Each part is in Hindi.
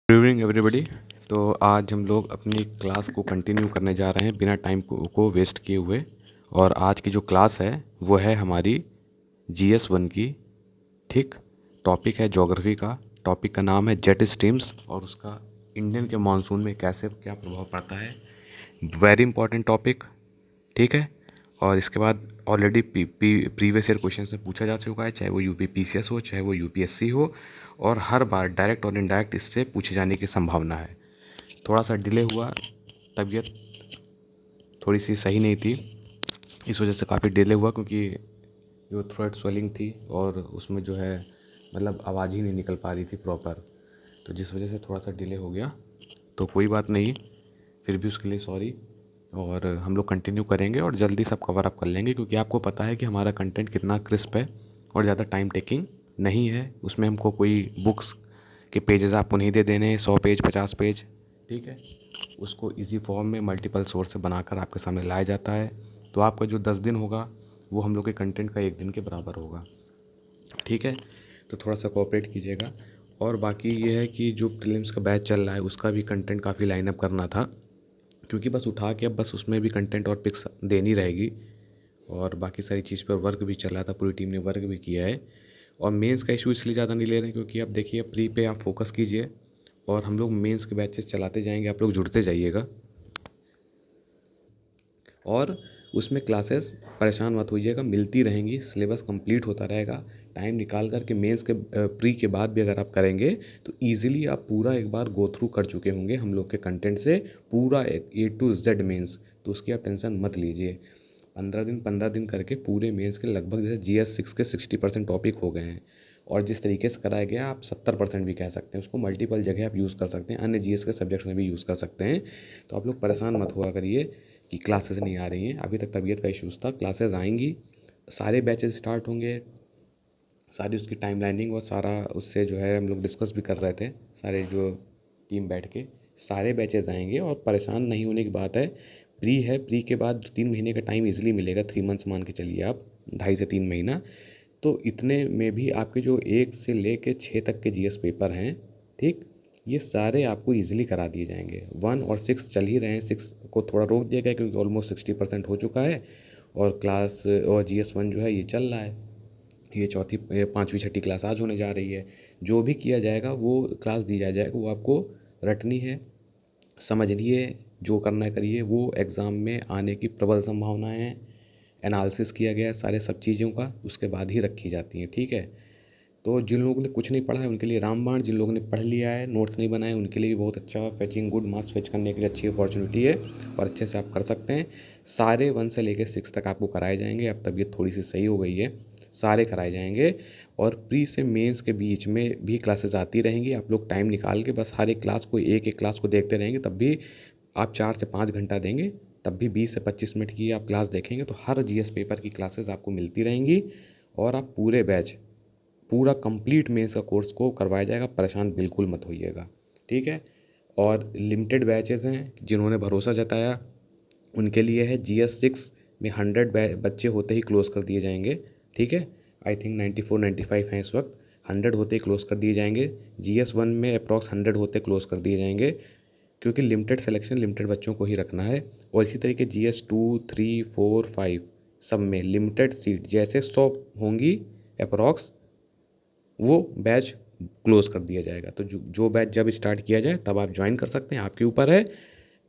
Good evening everybody. तो आज हम लोग अपनी क्लास को कंटिन्यू करने जा रहे हैं बिना टाइम को वेस्ट किए हुए। और आज की जो क्लास है वो है हमारी GS1 की। ठीक, टॉपिक है ज्योग्राफी का। टॉपिक का नाम है जेट स्ट्रीम्स और उसका इंडियन के मानसून में कैसे क्या प्रभाव पड़ता है। Very important topic. ठीक है। और इसके बाद ऑलरेडी प्रीवियस ईयर क्वेश्चंस में पूछा जा चुका है, चाहे वो यूपी PCS हो चाहे वो UPSC हो, और हर बार डायरेक्ट और इनडायरेक्ट इससे पूछे जाने की संभावना है। थोड़ा सा डिले हुआ, तबीयत थोड़ी सी सही नहीं थी, इस वजह से काफ़ी डिले हुआ, क्योंकि जो थ्रोट स्वेलिंग थी और उसमें जो है मतलब आवाज़ ही नहीं निकल पा रही थी प्रॉपर, तो जिस वजह से थोड़ा सा डिले हो गया। तो कोई बात नहीं, फिर भी उसके लिए सॉरी। और हम लोग कंटिन्यू करेंगे और जल्दी सब कवर अप कर लेंगे, क्योंकि आपको पता है कि हमारा कंटेंट कितना क्रिस्प है और ज़्यादा टाइम टेकिंग नहीं है। उसमें हमको कोई बुक्स के पेजेस आपको नहीं दे देने 100 पेज 50 पेज। ठीक है, उसको इजी फॉर्म में मल्टीपल सोर्स से बनाकर आपके सामने लाया जाता है। तो आपका जो 10 दिन होगा वो हम लोग के कंटेंट का 1 दिन के बराबर होगा। ठीक है, तो थोड़ा सा कोऑपरेट कीजिएगा। और बाकी ये है कि जो प्रीलिम्स का बैच चल रहा है उसका भी कंटेंट काफ़ी लाइन अप करना था, क्योंकि बस उठा के अब बस उसमें भी कंटेंट और पिक्स देनी रहेगी। और बाकी सारी चीज़ पर वर्क भी चल रहा था, पूरी टीम ने वर्क भी किया है। और मेंस का इशू इसलिए ज़्यादा नहीं ले रहे हैं क्योंकि अब देखिए प्री पे आप फोकस कीजिए और हम लोग मेंस के बैचेस चलाते जाएंगे, आप लोग जुड़ते जाइएगा। और उसमें क्लासेस परेशान मत होइएगा, मिलती रहेंगी, सिलेबस कंप्लीट होता रहेगा। टाइम निकाल कर के मेंस के प्री के बाद भी अगर आप करेंगे तो इजीली आप पूरा एक बार गो थ्रू कर चुके होंगे हम लोग के कंटेंट से, पूरा A to Z मेंस। तो उसकी आप टेंशन मत लीजिए। 15 दिन करके पूरे मेंस के लगभग जैसे GS6 के 60% टॉपिक हो गए हैं। और जिस तरीके से कराया गया आप 70% भी कह सकते हैं, उसको मल्टीपल जगह आप यूज़ कर सकते हैं, अन्य GS के सब्जेक्ट्स में भी यूज़ कर सकते हैं। तो आप लोग परेशान मत हुआ करिए कि क्लासेस नहीं आ रही हैं। अभी तक तबीयत का इशूज़ था, क्लासेस आएंगी, सारे बैचेस स्टार्ट होंगे, सारी उसकी टाइम लाइनिंग और सारा उससे जो है हम लोग डिस्कस भी कर रहे थे सारे जो टीम बैठ के। सारे बैचेस आएंगे और परेशान नहीं होने की बात है। प्री है, प्री के बाद 2-3 महीने का टाइम इजीली मिलेगा, 3 मंथ्स मान के चलिए आप, 2.5 से 3 महीना। तो इतने में भी आपके जो 1 से लेके 6 तक के GS पेपर हैं, ठीक, ये सारे आपको इजीली करा दिए जाएंगे। 1 और 6 चल ही रहे हैं, 6 को थोड़ा रोक दिया गया क्योंकि ऑलमोस्ट 60% हो चुका है। और क्लास और GS1 जो है ये चल रहा है, ये चौथी 5वीं 6ठी क्लास आज होने जा रही है। जो भी किया जाएगा वो क्लास दी जाएगा, वो आपको रटनी है, समझनी है, जो करना है करिए। वो एग्ज़ाम में आने की प्रबल संभावनाएं हैं। एनालिसिस किया गया है सारे सब चीज़ों का, उसके बाद ही रखी जाती हैं। ठीक है, तो जिन लोगों ने कुछ नहीं पढ़ा है उनके लिए रामबाण, जिन लोगों ने पढ़ लिया है नोट्स नहीं बनाए उनके लिए भी बहुत अच्छा, फेचिंग गुड मार्क्स फेच करने के लिए अच्छी अपॉर्चुनिटी है और अच्छे से आप कर सकते हैं। सारे 1 से लेकर 6 तक आपको कराए जाएंगे। अब तबीयत थोड़ी सी सही हो गई है, सारे कराए जाएंगे। और प्री से मेंस के बीच में भी क्लासेस आती रहेंगी, आप लोग टाइम निकाल के बस हर एक क्लास को एक एक क्लास को देखते रहेंगे। तब भी आप 4 से 5 घंटा देंगे, तब भी 20 से 25 मिनट की आप क्लास देखेंगे तो हर GS पेपर की क्लासेस आपको मिलती रहेंगी। और आप पूरे बैच, पूरा कंप्लीट मेंस का कोर्स को करवाया जाएगा, परेशान बिल्कुल मत होइएगा। ठीक है, और लिमिटेड बैचेस हैं, जिन्होंने भरोसा जताया उनके लिए है। GS6 में 100 बच्चे होते ही क्लोज़ कर दिए जाएंगे। ठीक है, आई थिंक 94-95 हैं इस वक्त, 100 होते ही क्लोज़ कर दिए जाएंगे। GS1 में अप्रॉक्स 100 होते क्लोज़ कर दिए जाएंगे, क्योंकि लिमिटेड सिलेक्शन लिमिटेड बच्चों को ही रखना है। और इसी तरीके GS2 3 4 5 सब में लिमिटेड सीट जैसे 100 होंगी अप्रॉक्स, वो बैच क्लोज़ कर दिया जाएगा। तो जो बैच जब स्टार्ट किया जाए तब आप ज्वाइन कर सकते हैं, आपके ऊपर है।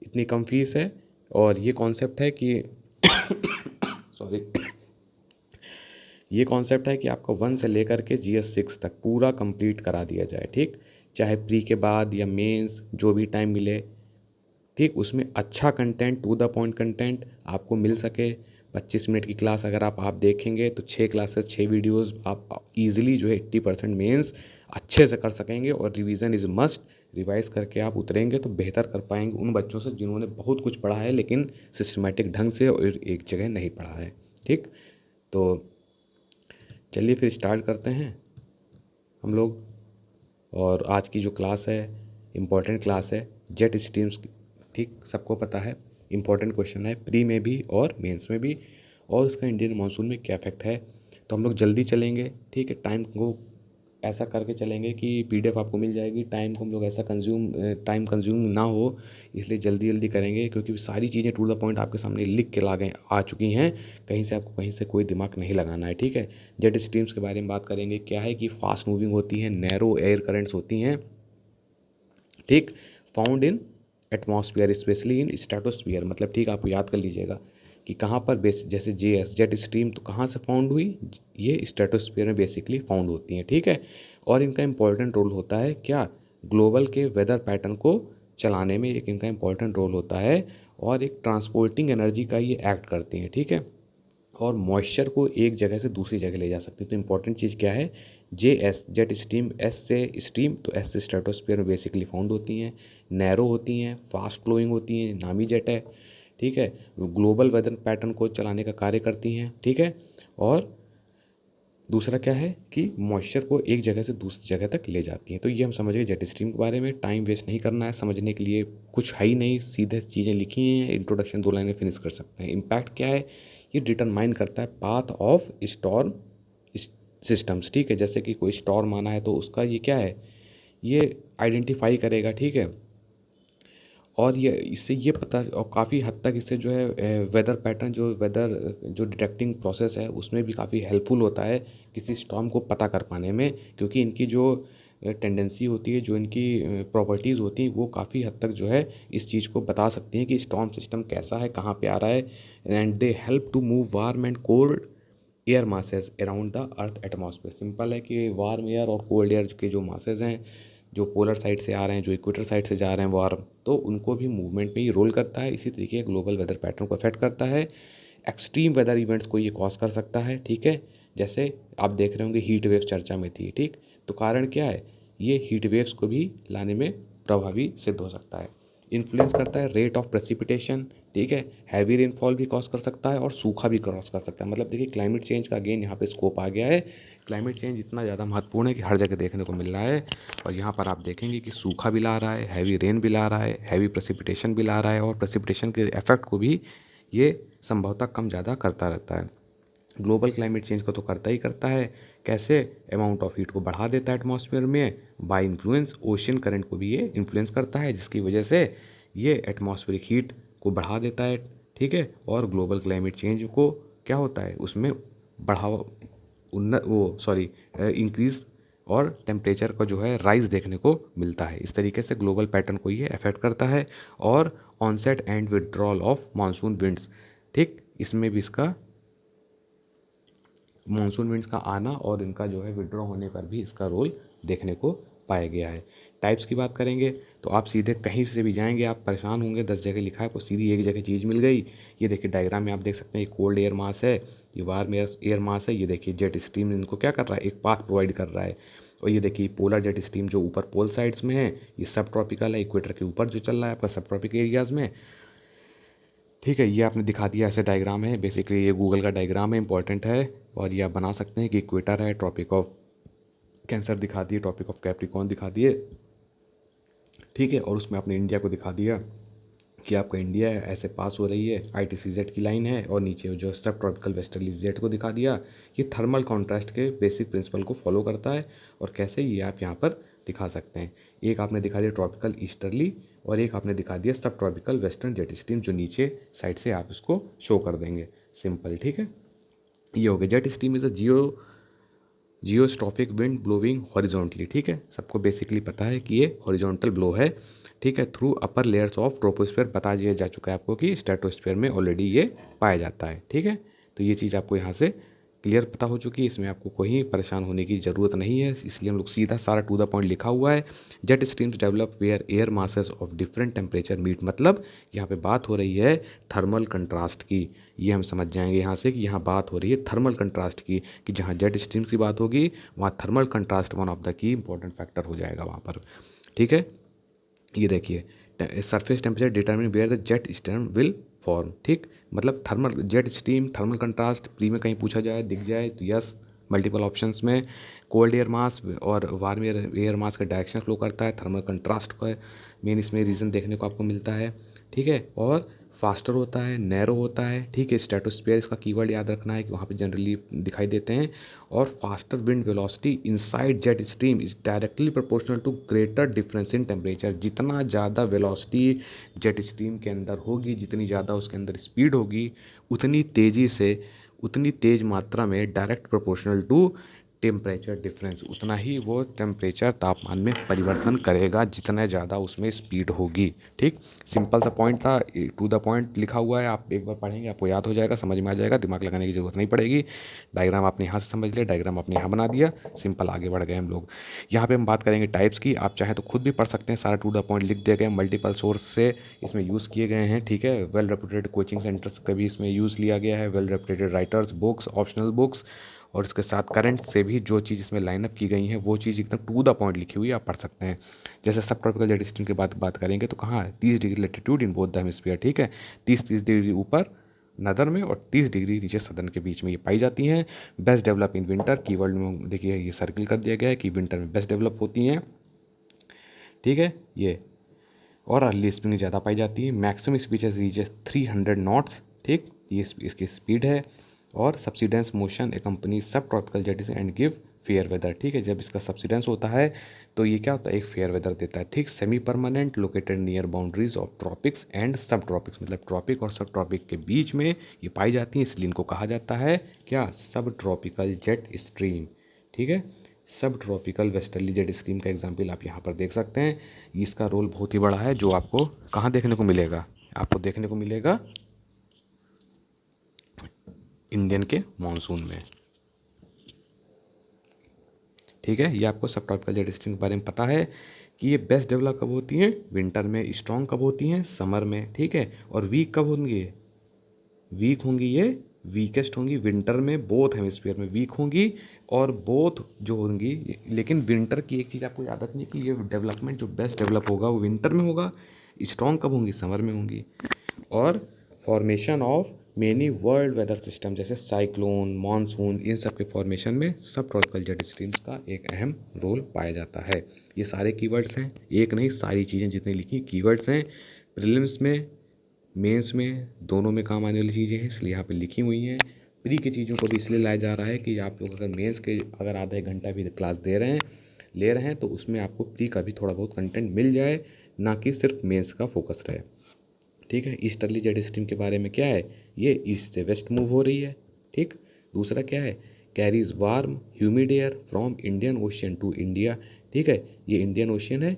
इतनी कम फीस है और ये कॉन्सेप्ट है कि सॉरी, ये कॉन्सेप्ट है कि आपका 1 से लेकर के GS6 तक पूरा कंप्लीट करा दिया जाए। ठीक, चाहे प्री के बाद या मेंस जो भी टाइम मिले, ठीक, उसमें अच्छा content, to the point content आपको मिल सके। 25 मिनट की क्लास अगर आप देखेंगे तो 6 क्लासेस 6 वीडियोस आप इजीली जो है 80% मेंस अच्छे से कर सकेंगे। और रिवीजन इज़ मस्ट, रिवाइज करके आप उतरेंगे तो बेहतर कर पाएंगे उन बच्चों से जिन्होंने बहुत कुछ पढ़ा है लेकिन सिस्टमेटिक ढंग से और एक जगह नहीं पढ़ा है। ठीक, तो चलिए फिर स्टार्ट करते हैं हम लोग। और आज की जो क्लास है इम्पॉर्टेंट क्लास है, जेट स्ट्रीम्स की। ठीक, सबको पता है इम्पॉर्टेंट क्वेश्चन है प्री में भी और मेंस में भी, और उसका इंडियन मानसून में क्या इफेक्ट है। तो हम लोग जल्दी चलेंगे, ठीक है, टाइम को ऐसा करके चलेंगे कि PDF आपको मिल जाएगी। टाइम को हम लोग ऐसा टाइम कंज्यूम ना हो, इसलिए जल्दी जल्दी करेंगे, क्योंकि सारी चीज़ें टू द पॉइंट आपके सामने लिख के ला गए आ चुकी हैं। कहीं से आपको कहीं से कोई दिमाग नहीं लगाना है, ठीक है। जेट स्ट्रीम्स के बारे में बात करेंगे। क्या है कि फास्ट मूविंग होती हैं, नैरो एयर करंट्स होती हैं, ठीक, found in atmosphere specially in stratosphere. मतलब ठीक, आपको याद कर लीजिएगा कि कहाँ पर बेस, जैसे जेट स्ट्रीम तो कहाँ से फाउंड हुई, ये स्ट्रेटोस्फियर में बेसिकली फाउंड होती हैं, ठीक है। और इनका इंपॉर्टेंट रोल होता है क्या, ग्लोबल के वेदर पैटर्न को चलाने में एक इनका इंपॉर्टेंट रोल होता है, और एक ट्रांसपोर्टिंग एनर्जी का ये एक्ट करती हैं, ठीक है। और मॉइस्चर को एक जगह से दूसरी जगह ले जा सकते हैं। तो इंपॉर्टेंट चीज़ क्या है, जेट स्ट्रीम, एस से स्ट्रीम, तो एस से स्ट्रेटोस्फीयर में बेसिकली फाउंड होती हैं, नैरो होती हैं, फास्ट फ्लोइंग होती हैं, नामी जेट है, ठीक है, ग्लोबल वेदर पैटर्न को चलाने का कार्य करती हैं, ठीक है। और दूसरा क्या है कि मॉइस्चर को एक जगह से दूसरी जगह तक ले जाती हैं। तो ये हम समझ गए जेट स्ट्रीम के बारे में। टाइम वेस्ट नहीं करना है, समझने के लिए कुछ है ही नहीं, सीधे चीज़ें लिखी हैं, इंट्रोडक्शन 2 लाइनें फिनिश कर सकते हैं। इम्पैक्ट क्या है, ये डिटरमाइन करता है पाथ ऑफ स्टॉर्म सिस्टम्स, ठीक है। जैसे कि कोई स्टॉर्म आना है तो उसका ये क्या है, ये आइडेंटिफाई करेगा, ठीक है। और ये इससे ये पता, और काफ़ी हद तक इससे जो है वेदर पैटर्न, जो डिटेक्टिंग प्रोसेस है उसमें भी काफ़ी हेल्पफुल होता है किसी स्टॉर्म को पता कर पाने में, क्योंकि इनकी जो टेंडेंसी होती है, जो इनकी प्रॉपर्टीज़ होती हैं, वो काफ़ी हद तक जो है इस चीज़ को बता सकती हैं कि स्टॉर्म सिस्टम कैसा है, कहाँ पे आ रहा है। And they help to move warm and cold air masses around the earth atmosphere. Simple है कि वार्म एयर और कोल्ड एयर के जो मासेस हैं, जो पोलर साइड से आ रहे हैं, जो इक्वेटर साइड से जा रहे हैं वार्म, तो उनको भी मूवमेंट में ही रोल करता है। इसी तरीके ग्लोबल वेदर पैटर्न को अफेक्ट करता है। एक्सट्रीम वेदर इवेंट्स को ये कॉज कर सकता है, ठीक है। जैसे आप देख रहे होंगे हीट वेव चर्चा में थी, ठीक, तो कारण क्या है, ये हीट वेव्स को भी लाने में प्रभावी सिद्ध हो सकता है। इन्फ्लुएंस करता है रेट ऑफ प्रेसिपिटेशन, ठीक है, हैवी रेनफॉल भी कॉज कर सकता है और सूखा भी कॉज कर सकता है। मतलब देखिए क्लाइमेट चेंज का अगेन यहाँ पे स्कोप आ गया है। क्लाइमेट चेंज इतना ज़्यादा महत्वपूर्ण है कि हर जगह देखने को मिल रहा है, और यहाँ पर आप देखेंगे कि सूखा भी ला रहा है, हैवी रेन भी ला रहा है, हैवी प्रेसिपिटेशन भी ला रहा है, और प्रेसिपिटेशन के इफेक्ट को भी ये संभवतः कम ज़्यादा करता रहता है। ग्लोबल क्लाइमेट चेंज को तो करता ही करता है। कैसे, अमाउंट ऑफ हीट को बढ़ा देता है एटमॉस्फेयर में, बाय इन्फ्लुएंस ओशियन करंट को भी ये इन्फ्लुएंस करता है, जिसकी वजह से ये एटमॉस्फेरिक हीट को बढ़ा देता है, ठीक है। और ग्लोबल क्लाइमेट चेंज को क्या होता है, उसमें बढ़ावा, इंक्रीज और टेम्परेचर का जो है राइज देखने को मिलता है। इस तरीके से ग्लोबल पैटर्न को ये अफेक्ट करता है। और onset and withdrawal of monsoon winds, ठीक, इसमें भी इसका मानसून विंड्स का आना और इनका जो है विड्रॉ होने पर भी इसका रोल देखने को पाया गया है। टाइप्स की बात करेंगे तो आप सीधे कहीं से भी जाएंगे, आप परेशान होंगे, 10 जगह लिखा है, आपको सीधी एक जगह चीज़ मिल गई। ये देखिए डायग्राम में आप देख सकते हैं, ये कोल्ड एयर मास है, ये वार्म एयर मास है। ये देखिए जेट स्ट्रीम इनको क्या कर रहा है, एक पाथ प्रोवाइड कर रहा है। और ये देखिए पोलर जेट स्ट्रीम जो ऊपर पोल साइड्स में है, ये सब ट्रॉपिकल है, इक्वेटर के ऊपर जो चल रहा है आपका सब ट्रॉपिक एरियाज़ में, ठीक है। ये आपने दिखा दिया, ऐसे डायग्राम है, बेसिकली ये गूगल का डायग्राम है, इंपॉर्टेंट है। और ये आप बना सकते हैं कि इक्वेटर है, ट्रॉपिक ऑफ कैंसर दिखा दिए, ट्रॉपिक ऑफ कैप्रिकॉर्न दिखा दिए, ठीक है। और उसमें आपने इंडिया को दिखा दिया कि आपका इंडिया है, ऐसे पास हो रही है, ITCZ की लाइन है, और नीचे जो सब ट्रॉपिकल वेस्टर्ली जेट को दिखा दिया। ये थर्मल कॉन्ट्रास्ट के बेसिक प्रिंसिपल को फॉलो करता है। और कैसे, ये आप यहाँ पर दिखा सकते हैं। एक आपने दिखा दिया ट्रॉपिकल ईस्टर्ली, और एक आपने दिखा दिया सब ट्रॉपिकल वेस्टर्न जेट स्ट्रीम, जो नीचे साइड से आप इसको शो कर देंगे, सिंपल, ठीक है। ये हो गया, jet stream is a geostrophic wind blowing horizontally, ठीक है। सबको बेसिकली पता है कि ये हॉरिजॉन्टल ब्लो है, ठीक है, through upper layers of troposphere. बता दिया जा चुका है आपको कि स्ट्रेटोस्फेयर में ऑलरेडी ये पाया जाता है, ठीक है। तो ये चीज़ आपको यहाँ से क्लियर पता हो चुकी है, इसमें आपको कोई परेशान होने की ज़रूरत नहीं है, इसलिए हम लोग सीधा सारा टू द पॉइंट लिखा हुआ है। Jet streams develop where air masses of different temperature meet, मतलब यहाँ पे बात हो रही है थर्मल कंट्रास्ट की। ये हम समझ जाएंगे यहाँ से कि यहाँ बात हो रही है थर्मल कंट्रास्ट की, कि जहाँ जेट स्ट्रीम्स की बात होगी वहाँ thermal contrast one of the key important factor हो जाएगा वहाँ पर, ठीक है। ये देखिए, surface temperature determine where the jet stream will form, ठीक, मतलब thermal jet stream, thermal contrast, pre में कहीं पूछा जाए, दिख जाए तो यस, मल्टीपल ऑप्शंस में कोल्ड एयर मास और वार्म एयर मास का डायरेक्शन फ्लो करता है। थर्मल कंट्रास्ट का मेन इसमें रीज़न देखने को आपको मिलता है, ठीक है। और फास्टर होता है, नैरो होता है, ठीक है। स्ट्रेटोस्फीयर इसका कीवर्ड याद रखना है कि वहाँ पे जनरली दिखाई देते हैं। और faster wind velocity inside jet stream is directly proportional to greater difference in temperature. जितना ज़्यादा वेलोसिटी जेट स्ट्रीम के अंदर होगी, जितनी ज़्यादा उसके अंदर स्पीड होगी, उतनी तेज़ी से, उतनी तेज़ मात्रा में direct proportional to temperature difference, उतना ही वो टेम्परेचर तापमान में परिवर्तन करेगा जितना ज़्यादा उसमें स्पीड होगी, ठीक। सिंपल सा पॉइंट था, टू द पॉइंट लिखा हुआ है। आप एक बार पढ़ेंगे आपको याद हो जाएगा, समझ में आ जाएगा, दिमाग लगाने की ज़रूरत नहीं पड़ेगी। डायग्राम आपने यहाँ से समझ लिया, डायग्राम आपने यहाँ बना दिया, सिंपल आगे बढ़ गए हम लोग। यहाँ पे हम बात करेंगे टाइप्स की। आप चाहें तो खुद भी पढ़ सकते हैं, सारा टू द पॉइंट लिख दिए गए, मल्टीपल सोर्स से इसमें यूज़ किए गए हैं, ठीक है। वेल रेपुटेड कोचिंग सेंटर्स का भी इसमें यूज़ लिया गया है, well reputed writers books, optional books, और इसके साथ करंट से भी जो चीज़ इसमें लाइनअप की गई है वो चीज़ एकदम टू द पॉइंट लिखी हुई है, आप पढ़ सकते हैं। जैसे सब ट्रॉपिकल जेट स्ट्रीम की बात करेंगे तो कहाँ है, 30 degree latitude in both the hemisphere, ठीक है। 30 डिग्री ऊपर नदर में और 30 डिग्री नीचे सदन के बीच में ये पाई जाती हैं। Best develop in winter, keyword में देखिए ये सर्किल कर दिया गया है कि विंटर में बेस्ट डेवलप होती हैं, ठीक है ये। और अर्ली स्प्रिंग ज़्यादा पाई जाती है। मैक्सिमम स्पीचेस रीचेस 300 नॉट्स, ठीक, ये इसकी स्पीड है। और subsidence motion accompany subtropical jets and give fair weather, ठीक है। जब इसका सब्सिडेंस होता है तो ये क्या होता है, एक फेयर वेदर देता है, ठीक। Semi permanent, located near boundaries of tropics and सब ट्रॉपिक्स, मतलब ट्रॉपिक और सब ट्रॉपिक के बीच में ये पाई जाती हैं, इसलिए इनको कहा जाता है क्या, सब ट्रॉपिकल जेट स्ट्रीम, ठीक है। सब ट्रॉपिकल वेस्टर्ली जेट स्ट्रीम का एग्जाम्पल आप यहाँ पर देख सकते हैं। इसका रोल बहुत ही बड़ा है, जो आपको कहाँ देखने को मिलेगा, आपको देखने को मिलेगा इंडियन के मानसून में, ठीक है। ये आपको सब ट्रॉपिकल जेट स्ट्रीम के बारे में पता है कि ये बेस्ट डेवलप कब होती हैं, विंटर में। स्ट्रॉन्ग कब होती हैं, समर में, ठीक है। और वीक कब होंगी, वीक होंगी ये, वीकेस्ट होंगी विंटर में, बोथ हेमिस्फीयर में वीक होंगी और बोथ जो होंगी। लेकिन विंटर की एक चीज़ आपको याद रखनी है कि ये डेवलपमेंट जो बेस्ट डेवलप होगा वो विंटर में होगा। स्ट्रॉन्ग कब होंगी, समर में होंगी। और formation of many world weather system जैसे साइक्लोन, मानसून, इन सब के फॉर्मेशन में सब ट्रॉपिकल जेट स्ट्रीम्स का एक अहम रोल पाया जाता है। ये सारे कीवर्ड्स हैं, एक नहीं सारी चीज़ें जितनी लिखी कीवर्ड्स हैं, प्रीलिम्स में, मेंस में, दोनों में काम आने वाली चीज़ें हैं, इसलिए यहाँ पे लिखी हुई हैं। प्री की चीज़ों को भी इसलिए लाया जा रहा है कि आप लोग अगर मेंस के अगर आधा एक घंटा भी क्लास ले रहे हैं तो उसमें आपको प्री का भी थोड़ा बहुत कंटेंट मिल जाए, ना कि सिर्फ मेंस का फोकस रहे, ठीक है। ईस्टर्ली जेट स्ट्रीम के बारे में क्या है, ये ईस्ट से वेस्ट मूव हो रही है, ठीक। दूसरा क्या है, carries warm humid air from Indian Ocean to India, ठीक है। ये इंडियन ओशियन है,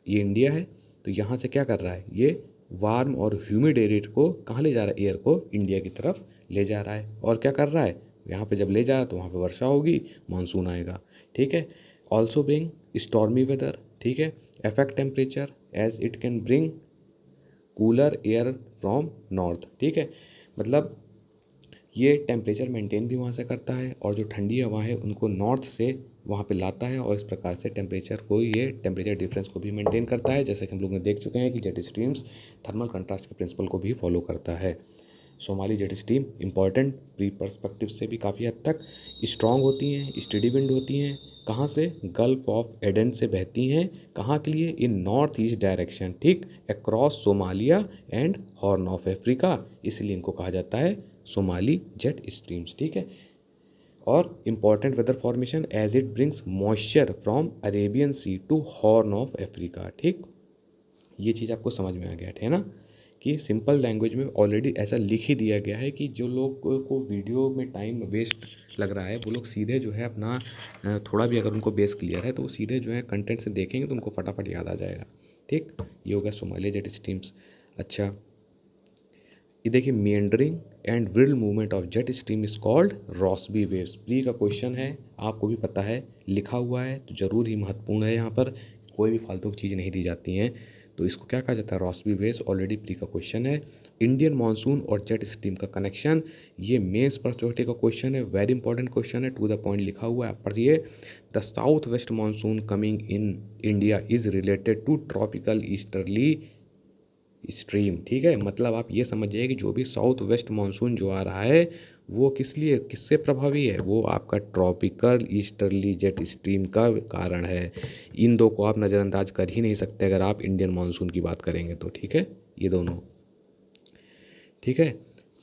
ये इंडिया है, तो यहाँ से क्या कर रहा है, ये वार्म और ह्यूमिड एयर को कहाँ ले जा रहा है, एयर को इंडिया की तरफ ले जा रहा है। और क्या कर रहा है, यहाँ पे जब ले जा रहा है तो वहाँ पे वर्षा होगी, मानसून आएगा, ठीक है। ऑल्सो ब्रिंग स्टॉर्मी वेदर, ठीक है। Affect temperature as it can bring cooler air from north, ठीक है। मतलब ये टेम्परेचर मेंटेन भी वहाँ से करता है और जो ठंडी हवा है उनको नॉर्थ से वहाँ पे लाता है, और इस प्रकार से टेम्परेचर को, ये टेम्परेचर डिफरेंस को भी मेंटेन करता है। जैसे कि हम लोग ने देख चुके हैं कि जेट स्ट्रीम्स थर्मल कंट्रास्ट के प्रिंसिपल को भी फॉलो करता है। Somali jet stream important pre perspective से भी काफ़ी हद तक स्ट्रॉन्ग होती हैं, स्टेडी विंड होती हैं। कहाँ से, गल्फ ऑफ एडन से बहती हैं, कहाँ के लिए, इन नॉर्थ ईस्ट डायरेक्शन, ठीक, across Somalia and horn of Africa, इसलिए इनको कहा जाता है सोमाली जेट स्ट्रीम्स, ठीक है। और important weather formation as it brings moisture from Arabian Sea to Horn of Africa, ठीक। ये चीज़ आपको समझ में आ गया है ना, कि सिंपल लैंग्वेज में ऑलरेडी ऐसा लिख ही दिया गया है कि जो लोग को वीडियो में टाइम वेस्ट लग रहा है वो लोग सीधे जो है अपना थोड़ा भी अगर उनको बेस क्लियर है तो वो सीधे जो है कंटेंट से देखेंगे तो उनको फटाफट याद आ जाएगा, ठीक। ये हो गया सोमालिया जेट स्ट्रीम्स। अच्छा, ये देखिए, meandering and whirl movement of jet stream is called Rossby waves. Pre का क्वेश्चन है, आपको भी पता है, लिखा हुआ है तो ज़रूर ही महत्वपूर्ण है। यहाँ पर कोई भी फालतू की चीज़ नहीं दी जाती हैं, तो इसको क्या कहा जाता है, रॉस्बी वेव्स, ऑलरेडी प्री का क्वेश्चन है। इंडियन मानसून और जेट स्ट्रीम का कनेक्शन, ये मेंस पर्सपेक्टिव का क्वेश्चन है, वेरी इंपॉर्टेंट क्वेश्चन है, टू द पॉइंट लिखा हुआ है, आप पढ़िए। The south west monsoon coming in India is related to tropical easterly stream, ठीक है। मतलब आप ये समझिए कि जो भी साउथ वेस्ट मानसून जो आ रहा है वो किस लिए किससे प्रभावी है? वो आपका ट्रॉपिकल ईस्टर्ली जेट स्ट्रीम का कारण है। इन दो को आप नज़रअंदाज कर ही नहीं सकते अगर आप इंडियन मानसून की बात करेंगे तो, ठीक है, ये दोनों, ठीक है।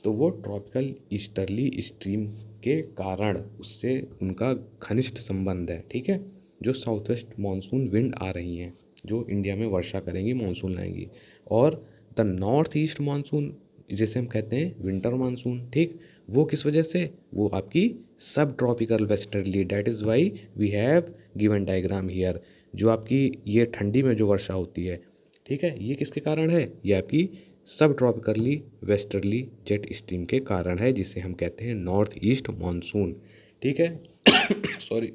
तो वो ट्रॉपिकल ईस्टर्ली स्ट्रीम के कारण उससे उनका घनिष्ठ संबंध है, ठीक है। जो साउथ वेस्ट मानसून विंड आ रही हैं जो इंडिया में वर्षा करेंगी, मानसून लाएंगी, और द नॉर्थ ईस्ट मानसून जिसे हम कहते हैं विंटर मानसून, ठीक, वो किस वजह से? वो आपकी subtropical westerly, that is why we have given diagram here. जो आपकी ये ठंडी में जो वर्षा होती है, ठीक है, ये किसके कारण है? ये आपकी सब ट्रॉपिकली वेस्टर्ली जेट स्ट्रीम के कारण है, जिसे हम कहते हैं नॉर्थ ईस्ट मानसून, ठीक है। सॉरी,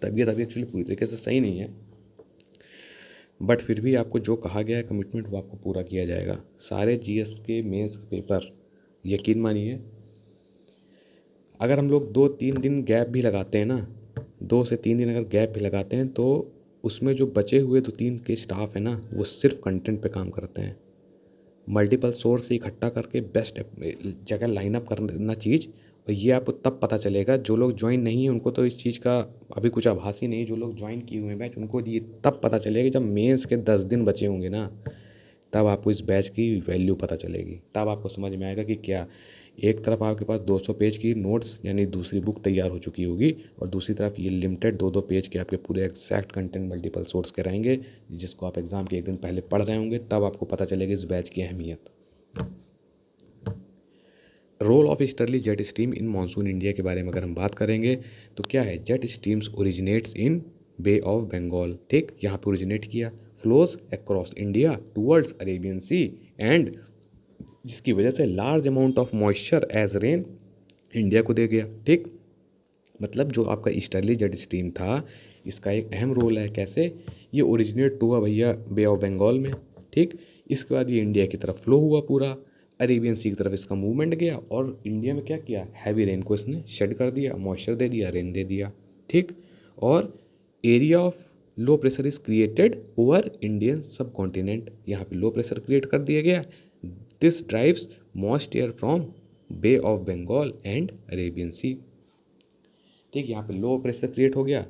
तबीयत अभी एक्चुअली पूरी तरीके से सही नहीं है, बट फिर भी आपको जो कहा गया है कमिटमेंट वो आपको पूरा किया जाएगा। सारे जीएस के मेंस पेपर यकीन मानिए, अगर हम लोग 2-3 दिन गैप भी लगाते हैं ना, 2 से 3 दिन अगर गैप भी लगाते हैं, तो उसमें जो बचे हुए 2-3 के स्टाफ है ना, वो सिर्फ कंटेंट पे काम करते हैं। मल्टीपल सोर्स से इकट्ठा करके बेस्ट जगह लाइनअप करना चीज़। और ये आपको तब पता चलेगा, जो लोग ज्वाइन नहीं हैं उनको तो इस चीज़ का अभी कुछ आभास ही नहीं, जो लोग ज्वाइन किए हुए हैं बैच उनको ये तब पता चलेगा जब मेंस के 10 दिन बचे होंगे ना, तब आपको इस बैच की वैल्यू पता चलेगी। तब आपको समझ में आएगा कि क्या, एक तरफ आपके पास 200 पेज की नोट्स यानी दूसरी बुक तैयार हो चुकी होगी, और दूसरी तरफ ये लिमिटेड 2-2 पेज के आपके पूरे एग्जैक्ट कंटेंट मल्टीपल सोर्स के रहेंगे, जिसको आप एग्ज़ाम के एक दिन पहले पढ़ रहे होंगे। तब आपको पता चलेगी इस बैच की अहमियत। Role of easterly jet stream in monsoon India के बारे में अगर हम बात करेंगे तो क्या है, jet streams originates in Bay of Bengal, ठीक, यहाँ पे ओरिजिनेट किया, flows across India towards Arabian Sea, and जिसकी वजह से large amount of moisture as rain India को दे गया, ठीक। मतलब जो आपका ईस्टर्ली जेट स्ट्रीम था, इसका एक अहम रोल है। कैसे? ये ओरिजिनेट हुआ भैया बे ऑफ बंगाल में, ठीक, इसके बाद ये इंडिया की तरफ फ्लो हुआ पूरा, अरेबियन सी की तरफ इसका मूवमेंट गया, और इंडिया में क्या किया, हैवी रेन को इसने शेड कर दिया, मॉइस्चर दे दिया, रेन दे दिया, ठीक। और area of low pressure is created over Indian subcontinent, यहाँ पे लो प्रेशर क्रिएट कर दिया गया। This drives moist air from Bay of Bengal and Arabian Sea, ठीक, यहाँ पे लो प्रेशर क्रिएट हो गया,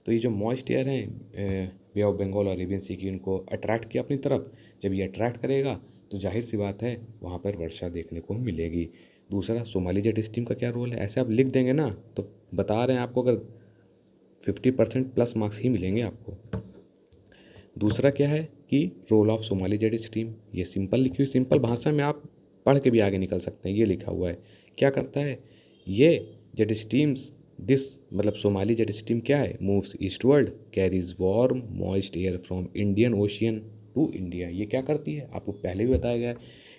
तो ये जो मॉइस्ट एयर हैं बे ऑफ बंगाल और अरेबियन सी की, उनको अट्रैक्ट किया अपनी तरफ। जब ये अट्रैक्ट करेगा तो जाहिर सी बात है वहाँ पर वर्षा देखने को मिलेगी। दूसरा, सोमाली जेट स्ट्रीम का क्या रोल है, ऐसे आप लिख देंगे ना तो बता रहे हैं आपको, अगर 50% प्लस मार्क्स ही मिलेंगे आपको। दूसरा क्या है कि role of Somali jet stream, ये सिंपल लिखी हुई, सिंपल भाषा में आप पढ़ के भी आगे निकल सकते हैं। ये लिखा हुआ है, क्या करता है ये जेट स्ट्रीम्स, दिस मतलब सोमाली जेट स्ट्रीम क्या है, moves eastward, carries warm moist air from Indian Ocean to India. ये क्या करती है, आपको पहले भी बताया गया है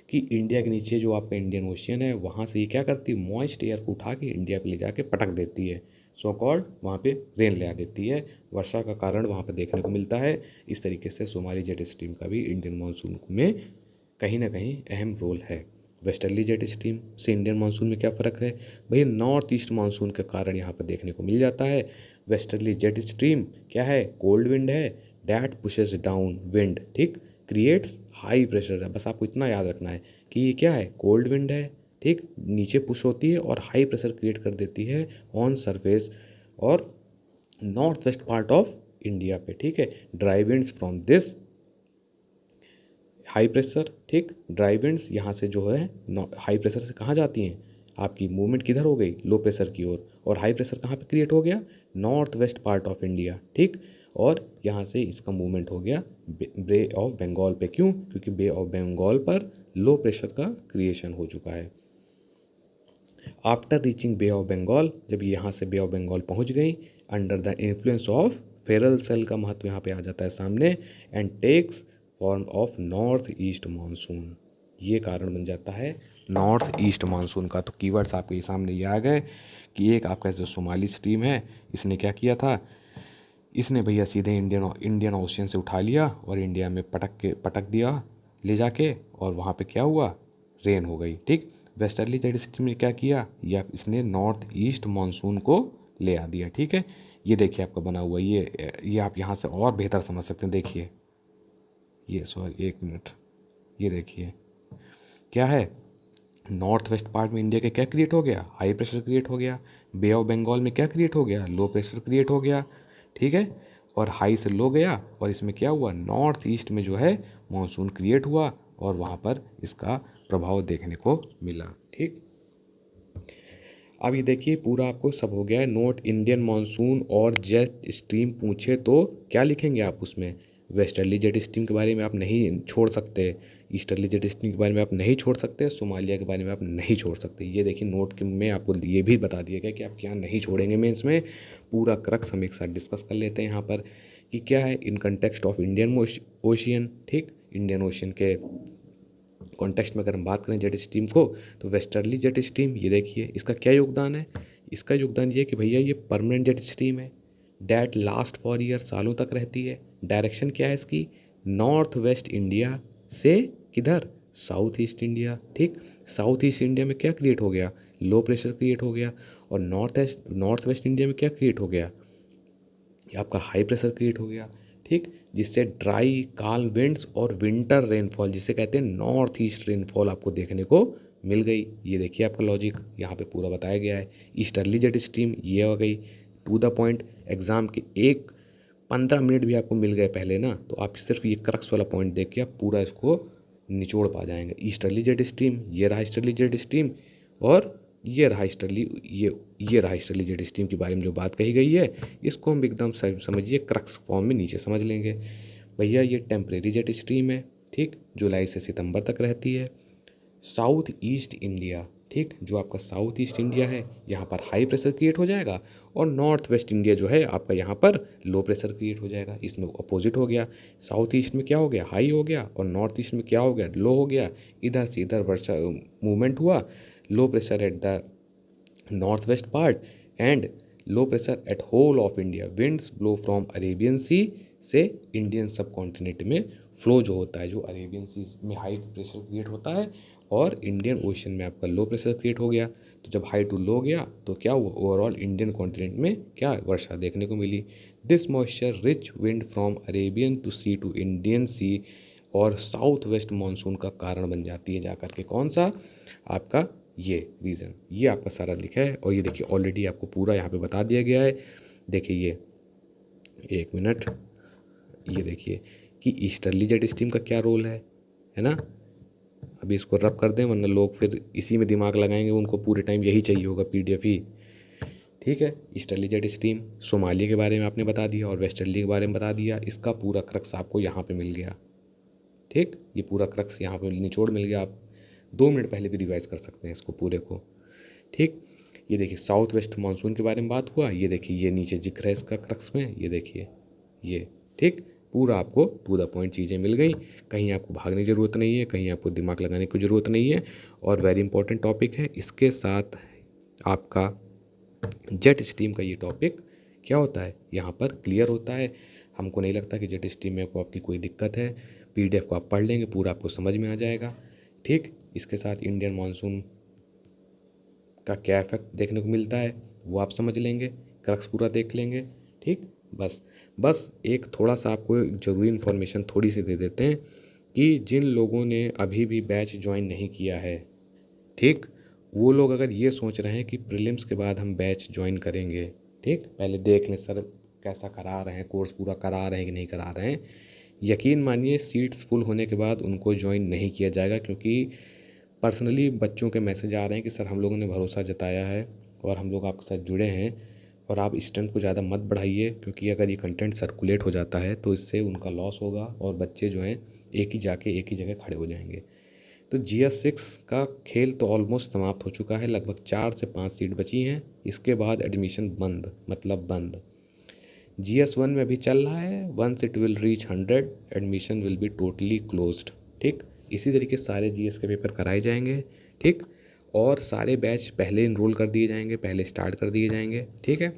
कि इंडिया के नीचे जो आपका इंडियन ओशियन है, वहाँ से ये क्या करती है, मॉइस्ट एयर को उठा के इंडिया पे ले जाके पटक देती है, सो कॉल्ड वहाँ पे रेन ले आ देती है, वर्षा का कारण वहाँ पे देखने को मिलता है। इस तरीके से सोमाली जेट स्ट्रीम का भी इंडियन मानसून में कहीं ना कहीं अहम रोल है। वेस्टर्ली जेट स्ट्रीम से इंडियन मानसून में क्या फ़र्क है भैया, नॉर्थ ईस्ट मानसून के कारण यहाँ पर देखने को मिल जाता है। वेस्टर्ली जेट स्ट्रीम क्या है, कोल्ड विंड है, डैट पुशेस डाउन विंड, ठीक, क्रिएट्स हाई प्रेशर है। बस आपको इतना याद रखना है कि ये क्या है, कोल्ड विंड है, ठीक, नीचे पुश होती है और हाई प्रेशर क्रिएट कर देती है ऑन सरफेस और north west part of India पे, ठीक है। Dry winds from this high pressure, ठीक, ड्राई विंड्स यहाँ से जो है हाई प्रेशर से कहाँ जाती हैं, आपकी मूवमेंट किधर हो गई, लो प्रेशर की ओर, और हाई प्रेशर कहाँ पे क्रिएट हो गया, north west part of India, ठीक, और यहाँ से इसका मूवमेंट हो गया बे ऑफ बंगाल पे। क्यों? क्योंकि बे ऑफ बंगाल पर लो प्रेशर का क्रिएशन हो चुका है। After reaching Bay of Bengal, जब यहाँ से बे ऑफ बंगाल पहुँच गई, under the influence of Ferrel cell का महत्व यहाँ पे आ जाता है सामने, and takes form of north east monsoon, ये कारण बन जाता है नॉर्थ ईस्ट मानसून का। तो कीवर्ड्स आपके सामने ये आ गए कि एक आपका जो सोमाली स्ट्रीम है, इसने क्या किया था, इसने भैया सीधे इंडियन ओशियन से उठा लिया और इंडिया में पटक दिया ले जाके, और वहाँ पे क्या हुआ, रेन हो गई, ठीक। वेस्टर्ली जेट स्ट्रीम ने क्या किया, या इसने नॉर्थ ईस्ट मानसून को ले आ दिया, ठीक है। ये देखिए आपका बना हुआ, ये आप यहाँ से और बेहतर समझ सकते हैं। देखिए ये, सॉरी एक मिनट, ये देखिए क्या है, नॉर्थ वेस्ट पार्ट में इंडिया के क्या क्रिएट हो गया, हाई प्रेशर क्रिएट हो गया। बे ऑफ बंगाल में क्या क्रिएट हो गया, लो प्रेशर क्रिएट हो गया। ठीक है, और हाई से लो गया और इसमें क्या हुआ, नॉर्थ ईस्ट में जो है मानसून क्रिएट हुआ और वहाँ पर इसका प्रभाव देखने को मिला। ठीक, अब ये देखिए पूरा आपको सब हो गया है। नॉर्थ इंडियन मानसून और जेट स्ट्रीम पूछे तो क्या लिखेंगे आप उसमें, वेस्टर्ली जेट स्ट्रीम के बारे में आप नहीं छोड़ सकते, ईस्टर्ली जेट स्ट्रीम के बारे में आप नहीं छोड़ सकते, सोमालिया के बारे में आप नहीं छोड़ सकते। ये देखिए नोट के में आपको ये भी बता दिया गया कि आप क्या नहीं छोड़ेंगे। मैं इसमें पूरा क्रक्स हम एक साथ डिस्कस कर लेते हैं यहाँ पर कि क्या है in context of Indian ocean. ठीक, इंडियन ओशियन के कॉन्टेक्स्ट में अगर हम बात करें जेट स्ट्रीम को, तो वेस्टर्ली जेट स्ट्रीम ये देखिए इसका क्या योगदान है। इसका योगदान ये है कि भैया ये परमानेंट जेट स्ट्रीम है, डैट लास्ट फॉर ईयर, सालों तक रहती है। डायरेक्शन क्या है इसकी, नॉर्थ वेस्ट इंडिया से किधर, साउथ ईस्ट इंडिया। ठीक, साउथ ईस्ट इंडिया में क्या क्रिएट हो गया, लो प्रेशर क्रिएट हो गया, और नॉर्थ वेस्ट इंडिया में क्या क्रिएट हो गया, ये आपका हाई प्रेशर क्रिएट हो गया। ठीक, जिससे ड्राई काल्म विंड्स और विंटर रेनफॉल जिसे कहते हैं नॉर्थ ईस्ट रेनफॉल आपको देखने को मिल गई। ये देखिए आपका लॉजिक यहाँ पे पूरा बताया गया है। ईस्टर्ली जेट स्ट्रीम ये हो गई, टू द पॉइंट, एग्जाम के 15 मिनट भी आपको मिल गए पहले ना, तो आप सिर्फ ये क्रक्स वाला पॉइंट देख के आप पूरा इसको निचोड़ पा जाएंगे। ईस्टर्ली जेट स्ट्रीम, ये रहा ईस्टर्ली जेट स्ट्रीम, और ये रहा ईस्टर्ली, ये रहा ईस्टर्ली जेट स्ट्रीम के बारे में जो बात कही गई है, इसको हम एकदम समझिए क्रक्स फॉर्म में नीचे समझ लेंगे। भैया ये टेम्परेरी जेट स्ट्रीम है, ठीक, जुलाई से सितंबर तक रहती है। साउथ ईस्ट इंडिया, ठीक, जो आपका साउथ ईस्ट इंडिया है यहाँ पर हाई प्रेशर क्रिएट हो जाएगा, और नॉर्थ वेस्ट इंडिया जो है आपका यहाँ पर लो प्रेशर क्रिएट हो जाएगा। इसमें अपोजिट हो गया, साउथ ईस्ट में क्या हो गया, हाई हो गया, और नॉर्थ ईस्ट में क्या हो गया, लो हो गया। इधर से इधर वर्षा मूवमेंट हुआ, low pressure at the north west part and low pressure at whole of India, winds blow from Arabian Sea से इंडियन सब कॉन्टिनेंट में फ्लो जो होता है, जो अरेबियन सी में हाई प्रेशर क्रिएट होता है और इंडियन ओशन में आपका लो प्रेशर क्रिएट हो गया। तो जब हाई टू लो गया तो क्या हुआ, ओवरऑल इंडियन कॉन्टिनेंट में क्या वर्षा देखने को मिली। This moisture rich wind from Arabian to sea to Indian sea और साउथ वेस्ट मानसून का कारण बन जाती है जाकर के, कौन सा, आपका ये रीज़न, ये आपका सारा लिखा है। और ये देखिए ऑलरेडी आपको पूरा यहाँ पे बता दिया गया है। देखिए ये, एक मिनट, ये देखिए कि ईस्टर्ली जेट स्ट्रीम का क्या रोल है ना। अभी इसको रब कर दें वरना लोग फिर इसी में दिमाग लगाएंगे, उनको पूरे टाइम यही चाहिए होगा, पीडीएफ ही। ठीक है, ईस्टर्ली जेट स्ट्रीम, सोमालिया के बारे में आपने बता दिया और वेस्टर्ली के बारे में बता दिया, इसका पूरा क्रक्स आपको यहाँ पे मिल गया। ठीक, ये पूरा क्रक्स यहाँ पे निचोड़ मिल गया। आप 2 मिनट पहले भी रिवाइज कर सकते हैं इसको पूरे को। ठीक, ये देखिए साउथ वेस्ट मानसून के बारे में बात हुआ, ये देखिए ये नीचे जिक्र है इसका क्रक्स में, ये देखिए ये। ठीक, पूरा आपको टू द पॉइंट चीज़ें मिल गई, कहीं आपको भागने की ज़रूरत नहीं है, कहीं आपको दिमाग लगाने की ज़रूरत नहीं है। और वेरी इंपॉर्टेंट टॉपिक है, इसके साथ आपका जेट स्ट्रीम का ये टॉपिक क्या होता है यहाँ पर क्लियर होता है। हमको नहीं लगता कि जेट स्ट्रीम में आपकी कोई दिक्कत है, पीडीएफ को आप पढ़ लेंगे पूरा आपको समझ में आ जाएगा। ठीक, इसके साथ इंडियन मानसून का क्या इफेक्ट देखने को मिलता है वो आप समझ लेंगे, क्रक्स पूरा देख लेंगे। ठीक, बस एक थोड़ा सा आपको ज़रूरी इन्फॉर्मेशन थोड़ी सी दे देते हैं कि जिन लोगों ने अभी भी बैच ज्वाइन नहीं किया है, ठीक, वो लोग अगर ये सोच रहे हैं कि प्रीलिम्स के बाद हम बैच ज्वाइन करेंगे, ठीक, पहले देख लें सर कैसा करा रहे हैं, कोर्स पूरा करा रहे हैं कि नहीं करा रहे हैं। यकीन मानिए सीट्स फुल होने के बाद उनको ज्वाइन नहीं किया जाएगा, क्योंकि पर्सनली बच्चों के मैसेज आ रहे हैं कि सर हम लोगों ने भरोसा जताया है और हम लोग आपके साथ जुड़े हैं, और आप स्ट्रेंथ को ज़्यादा मत बढ़ाइए, क्योंकि अगर ये कंटेंट सर्कुलेट हो जाता है तो इससे उनका लॉस होगा और बच्चे जो हैं एक ही जगह खड़े हो जाएंगे। तो GS6 का खेल तो ऑलमोस्ट समाप्त हो चुका है, लगभग 4 से 5 सीट बची हैं, इसके बाद एडमिशन बंद, मतलब बंद। GS1 में अभी चल रहा है, once it will reach 100 admission will be totally closed. ठीक, इसी तरीके से सारे GS के पेपर कराए जाएंगे। ठीक, और सारे बैच पहले इनरोल कर दिए जाएंगे, पहले स्टार्ट कर दिए जाएंगे। ठीक है,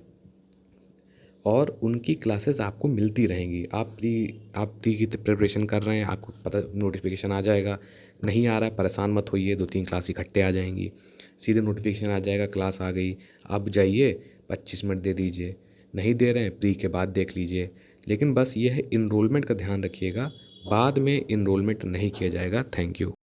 और उनकी क्लासेस आपको मिलती रहेंगी। आप प्री की प्रिपरेशन कर रहे हैं, आपको पता नोटिफिकेशन आ जाएगा, नहीं आ रहा है परेशान मत होइए, 2-3 क्लास इकट्ठे आ जाएंगी, सीधे नोटिफिकेशन आ जाएगा क्लास आ गई, आप जाइए 25 मिनट दे दीजिए, नहीं दे रहे हैं प्री के बाद देख लीजिए। लेकिन बस ये है इनरोलमेंट का ध्यान रखिएगा, बाद में इनरोलमेंट नहीं किया जाएगा। Thank you.